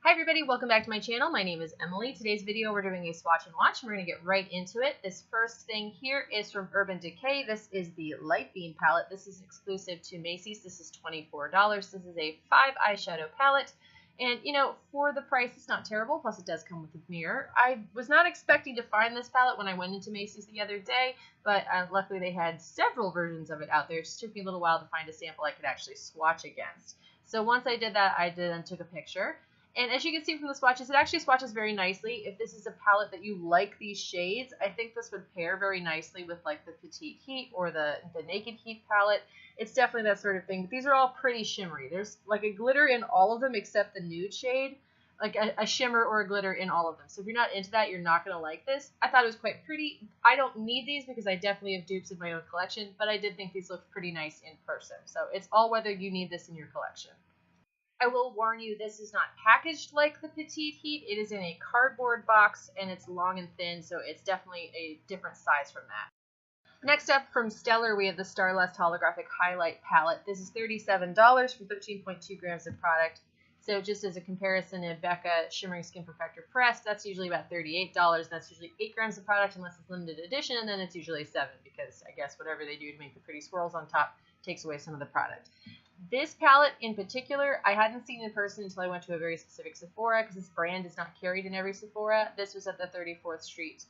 Hi everybody, welcome back to my channel. My name is Emily. Today's video we're doing a swatch and watch and we're going to get right into it. This first thing here is from Urban Decay. This is the Lightbeam palette. This is exclusive to Macy's. This is $24. This is a 5 eyeshadow palette. And you know, for the price, it's not terrible. Plus it does come with a mirror. I was not expecting to find this palette when I went into Macy's the other day, but luckily they had several versions of it out there. It just took me a little while to find a sample I could actually swatch against. So once I did that, I then took a picture. And as you can see from the swatches, it actually swatches very nicely. If this is a palette that you like these shades, I think this would pair very nicely with like the Petite Heat or the Naked Heat palette. It's definitely that sort of thing. But these are all pretty shimmery. There's like a glitter in all of them except the nude shade, like a shimmer or a glitter in all of them. So if you're not into that, you're not going to like this. I thought it was quite pretty. I don't need these because I definitely have dupes in my own collection, but I did think these looked pretty nice in person. So it's all whether you need this in your collection. I will warn you, this is not packaged like the Petite Heat. It is in a cardboard box, and it's long and thin, so it's definitely a different size from that. Next up, from Stellar, we have the Starlust Holographic Highlight Palette. This is $37 for 13.2 grams of product. So just as a comparison, a Becca Shimmering Skin Perfector Press, that's usually about $38. That's usually 8 grams of product unless it's limited edition, and then it's usually 7 because I guess whatever they do to make the pretty swirls on top takes away some of the product. This palette in particular, I hadn't seen in person until I went to a very specific Sephora because this brand is not carried in every Sephora. This was at the 34th Street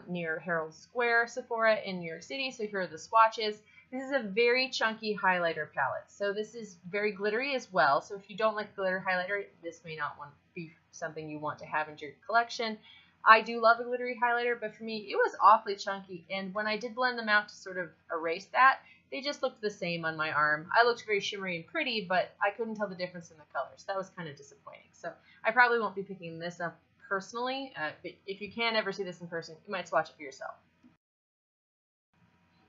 near Herald Square Sephora in New York City, so here are the swatches. This is a very chunky highlighter palette, so this is very glittery as well. So if you don't like glitter highlighter, this may not be something you want to have in your collection. I do love a glittery highlighter, but for me, it was awfully chunky, and when I did blend them out to sort of erase that, they just looked the same on my arm. I looked very shimmery and pretty, but I couldn't tell the difference in the colors. That was kind of disappointing. So I probably won't be picking this up personally, but if you can ever see this in person, you might swatch it for yourself.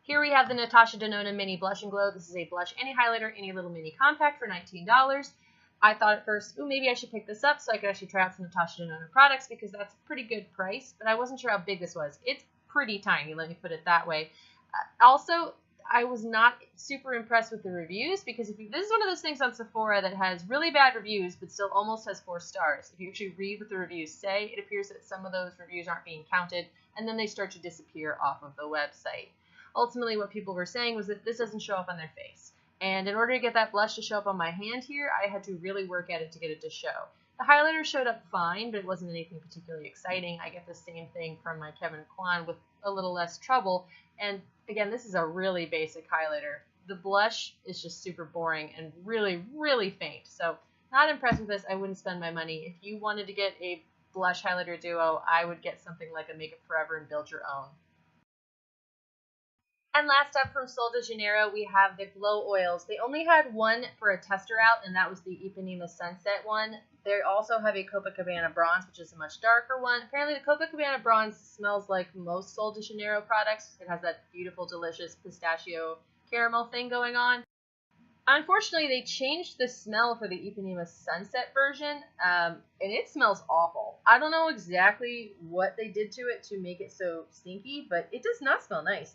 Here we have the Natasha Denona Mini Blush and Glow. This is a blush and a highlighter in a little mini compact for $19. I thought at first, ooh, maybe I should pick this up so I could actually try out some Natasha Denona products because that's a pretty good price, but I wasn't sure how big this was. It's pretty tiny, let me put it that way. Also, I was not super impressed with the reviews because this is one of those things on Sephora that has really bad reviews but still almost has 4 stars. If you actually read what the reviews say, it appears that some of those reviews aren't being counted and then they start to disappear off of the website. Ultimately, what people were saying was that this doesn't show up on their face. And in order to get that blush to show up on my hand here, I had to really work at it to get it to show. The highlighter showed up fine, but it wasn't anything particularly exciting. I get the same thing from my Kevyn Kwan with a little less trouble. And again, this is a really basic highlighter. The blush is just super boring and really, really faint. So not impressed with this. I wouldn't spend my money. If you wanted to get a blush highlighter duo, I would get something like a Make Up Forever and build your own. And last up from Sol de Janeiro, we have the Glow Oils. They only had one for a tester out, and that was the Ipanema Sunset one. They also have a Copacabana Bronze, which is a much darker one. Apparently, the Copacabana Bronze smells like most Sol de Janeiro products. It has that beautiful, delicious pistachio caramel thing going on. Unfortunately, they changed the smell for the Ipanema Sunset version, and it smells awful. I don't know exactly what they did to it to make it so stinky, but it does not smell nice.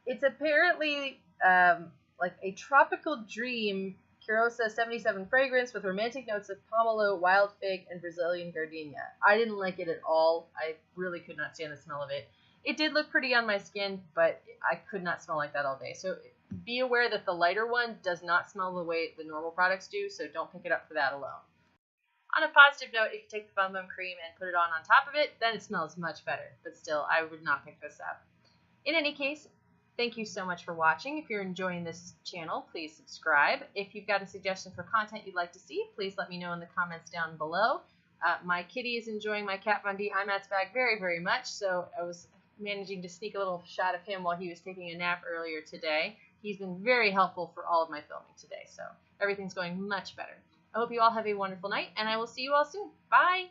It's apparently like a tropical dream Curosa 77 fragrance with romantic notes of pomelo, wild fig, and Brazilian gardenia. I didn't like it at all. I really could not stand the smell of it. It did look pretty on my skin, but I could not smell like that all day. So be aware that the lighter one does not smell the way the normal products do, so don't pick it up for that alone. On a positive note, if you take the Bum Bum Cream and put it on top of it, then it smells much better. But still, I would not pick this up. In any case, thank you so much for watching. If you're enjoying this channel, please subscribe. If you've got a suggestion for content you'd like to see, please let me know in the comments down below. My kitty is enjoying my Kat Von D IMATS bag very, very much, so I was managing to sneak a little shot of him while he was taking a nap earlier today. He's been very helpful for all of my filming today, so everything's going much better. I hope you all have a wonderful night, and I will see you all soon. Bye!